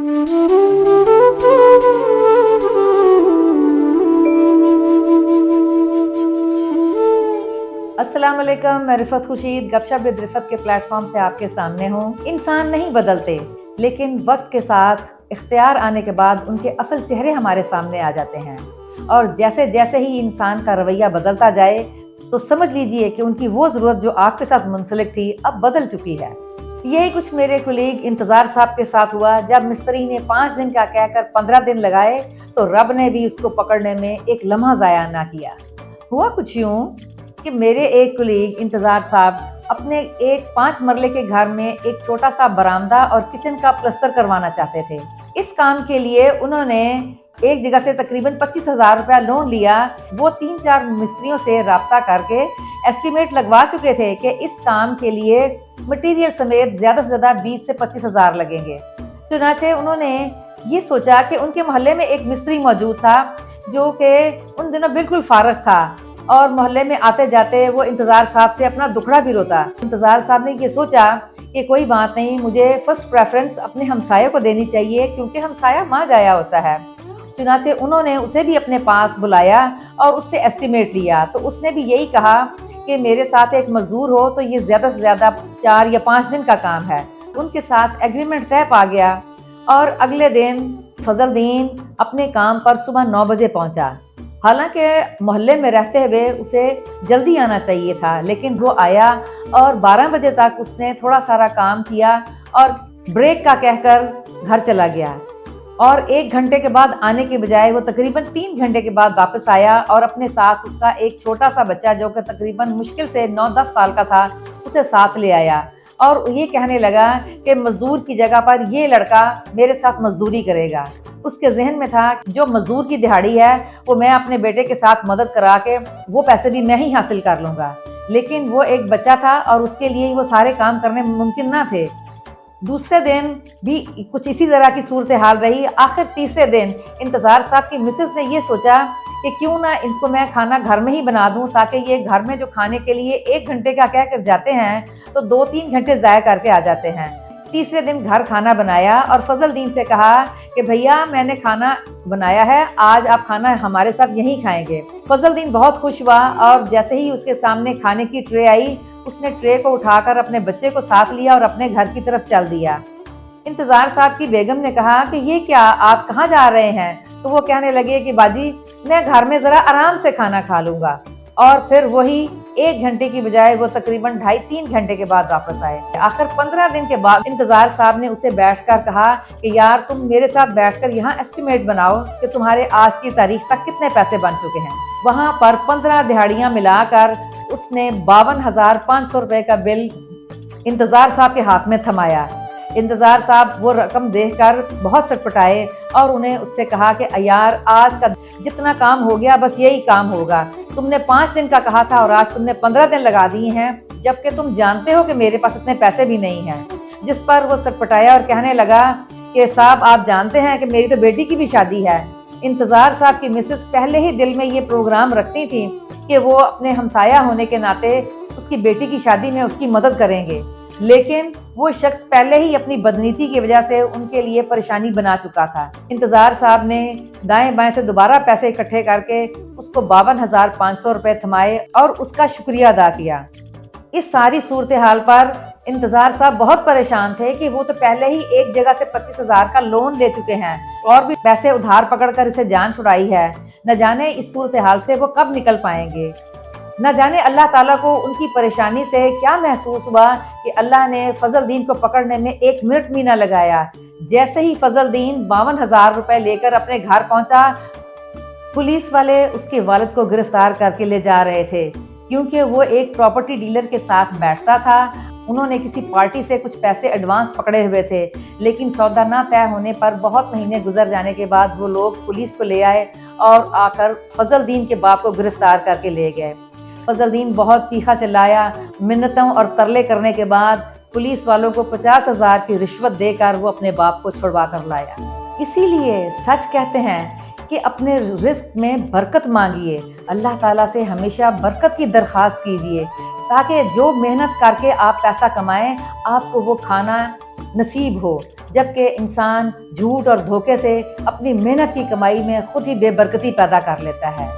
अस्सलाम वालेकुम, मैं रिफत खुर्शीद गपशप विद रिफत के प्लेटफॉर्म से आपके सामने हूँ। इंसान नहीं बदलते, लेकिन वक्त के साथ इख्तियार आने के बाद उनके असल चेहरे हमारे सामने आ जाते हैं। और जैसे जैसे ही इंसान का रवैया बदलता जाए तो समझ लीजिए कि उनकी वो ज़रूरत जो आपके साथ मुंसलिक थी अब बदल चुकी है। यही कुछ मेरे कुलीग इंतज़ार साहब के साथ हुआ। जब मिस्त्री ने 5 दिन का कहकर 15 दिन लगाए तो रब ने भी उसको पकड़ने में एक लम्हा ज़ाया ना किया। हुआ कुछ यूँ कि मेरे एक कुलीग इंतज़ार साहब अपने एक 5 मरले के घर में एक छोटा सा बरामदा और किचन का प्लस्तर करवाना चाहते थे। इस काम के लिए उन्होंने एक जगह से तकरीबन 25,000 रुपया लोन लिया। वो 3-4 मिस्त्रियों से राब्ता करके एस्टीमेट लगवा चुके थे कि इस काम के लिए मटेरियल समेत ज़्यादा से ज़्यादा 20 से 25,000 लगेंगे। चुनाचे उन्होंने ये सोचा कि उनके मोहल्ले में एक मिस्त्री मौजूद था जो कि उन दिनों बिल्कुल फारग था और मोहल्ले में आते जाते वो इंतज़ार साहब से अपना दुखड़ा भी रोता। इंतज़ार साहब ने ये सोचा कि कोई बात नहीं, मुझे फर्स्ट प्रेफरेंस अपने हमसायों को देनी चाहिए क्योंकि हमसाया माँ जाया होता है। चुनाचे उन्होंने उसे भी अपने पास बुलाया और उससे एस्टीमेट लिया। तो उसने भी यही कहा कि मेरे साथ एक मजदूर हो तो ये ज़्यादा से ज़्यादा 4 या 5 दिन का काम है। उनके साथ एग्रीमेंट तय पा गया और अगले दिन फजलदीन अपने काम पर सुबह 9 बजे पहुंचा। हालांकि मोहल्ले में रहते हुए उसे जल्दी आना चाहिए था, लेकिन वो आया और 12 बजे तक उसने थोड़ा सारा काम किया और ब्रेक का कहकर घर चला गया। और 1 घंटे के बाद आने के बजाय वो तकरीबन 3 घंटे के बाद वापस आया और अपने साथ उसका एक छोटा सा बच्चा जो कि तकरीबन मुश्किल से 9-10 साल का था उसे साथ ले आया और ये कहने लगा कि मजदूर की जगह पर ये लड़का मेरे साथ मजदूरी करेगा। उसके जहन में था जो मजदूर की दिहाड़ी है वो मैं अपने बेटे के साथ मदद करा के वो पैसे भी मैं ही हासिल कर लूँगा। लेकिन वो एक बच्चा था और उसके लिए वो सारे काम करने मुमकिन ना थे। दूसरे दिन भी कुछ इसी तरह की सूरत हाल रही। आखिर तीसरे दिन इंतज़ार साहब की मिसेस ने ये सोचा कि क्यों ना इनको मैं खाना घर में ही बना दूं, ताकि ये घर में जो खाने के लिए 1 घंटे का कह कर जाते हैं तो 2-3 घंटे ज़ाया करके आ जाते हैं। तीसरे दिन घर खाना बनाया और फजलदीन से कहा कि भैया मैंने खाना बनाया है, आज आप खाना हमारे साथ यहीं खाएंगे। फजलदीन बहुत खुश हुआ और जैसे ही उसके सामने खाने की ट्रे आई उसने ट्रे को उठाकर अपने बच्चे को साथ लिया और अपने घर की तरफ चल दिया। इंतज़ार साहब की बेगम ने कहा कि ये क्या, आप कहाँ जा रहे हैं? तो वो कहने लगे कि बाजी मैं घर में ज़रा आराम से खाना खा लूँगा। और फिर वही 1 घंटे की बजाय वो तकरीबन 2.5-3 घंटे के बाद वापस आए। आखिर 15 दिन के बाद इंतज़ार साहब ने उसे बैठकर कहा कि यार तुम मेरे साथ बैठकर यहाँ एस्टीमेट बनाओ कि तुम्हारे आज की तारीख तक कितने पैसे बन चुके हैं। वहाँ पर 15 दिहाड़ियाँ मिलाकर उसने 52,500 रुपए का बिल इंतज़ार साहब के हाथ में थमाया। इंतज़ार साहब वो रकम देखकर बहुत सटपटाए और उन्हें उससे कहा कि यार आज का जितना काम हो गया बस यही काम होगा। तुमने 5 दिन का कहा था और आज तुमने 15 दिन लगा दिए हैं, जबकि तुम जानते हो कि मेरे पास इतने पैसे भी नहीं हैं। जिस पर वो सटपटाया और कहने लगा कि साहब आप जानते हैं कि मेरी तो बेटी की भी शादी है। इंतज़ार साहब की मिसेस पहले ही दिल में ये प्रोग्राम रखती थी कि वो अपने हमसाया होने के नाते उसकी बेटी की शादी में उसकी मदद करेंगे, लेकिन वो शख्स पहले ही अपनी बदनीति की वजह से उनके लिए परेशानी बना चुका था। इंतज़ार साहब ने दाएं बाएं से दोबारा पैसे इकट्ठे करके उसको 52,500 रुपए थमाए और उसका शुक्रिया अदा किया। इस सारी सूरत हाल पर इंतज़ार साहब बहुत परेशान थे कि वो तो पहले ही एक जगह से 25,000 का लोन ले चुके हैं और भी पैसे उधार पकड़कर इसे जान छुड़ाई है। न जाने इस सूरत हाल से वो कब निकल पाएंगे। न जाने अल्लाह ताला को उनकी परेशानी से क्या महसूस हुआ कि अल्लाह ने फजलदीन को पकड़ने में 1 मिनट भी न लगाया। जैसे ही फजलदीन 52,000 रुपए लेकर अपने घर पहुंचा, पुलिस वाले उसके वालिद को गिरफ्तार करके ले जा रहे थे। क्योंकि वो एक प्रॉपर्टी डीलर के साथ बैठता था, उन्होंने किसी पार्टी से कुछ पैसे एडवांस पकड़े हुए थे, लेकिन सौदा ना तय होने पर बहुत महीने गुजर जाने के बाद वो लोग पुलिस को ले आए और आकर फजलदीन के बाप को गिरफ्तार करके ले गए। फजलदीन बहुत चीखा चिल्लाया, मिन्नतों और तरले करने के बाद पुलिस वालों को 50,000 की रिश्वत देकर वो अपने बाप को छुड़वा कर लाया। इसीलिए सच कहते हैं कि अपने रिस्क में बरकत मांगिए, अल्लाह ताला से हमेशा बरकत की दरख्वास्त कीजिए, ताकि जो मेहनत करके आप पैसा कमाएं आपको वो खाना नसीब हो। جبکہ انسان جھوٹ اور دھوکے سے اپنی محنت کی کمائی میں خود ہی بے برکتی پیدا کر لیتا ہے۔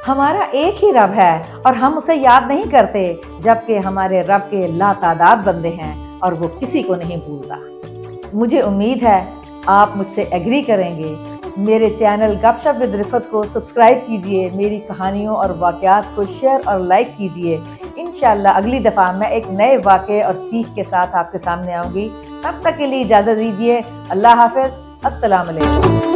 ہمارا ایک ہی رب ہے اور ہم اسے یاد نہیں کرتے، جبکہ ہمارے رب کے لا تعداد بندے ہیں اور وہ کسی کو نہیں بھولتا۔ مجھے امید ہے آپ مجھ سے ایگری کریں گے۔ میرے چینل گپ شپ ود رفت کو سبسکرائب کیجئے، میری کہانیوں اور واقعات کو شیئر اور لائک کیجئے۔ انشاءاللہ اگلی دفعہ میں ایک نئے واقعے اور سیکھ کے ساتھ آپ کے سامنے آؤں گی۔ تب تک کے لیے اجازت دیجیے۔ اللہ حافظ۔ السلام علیکم۔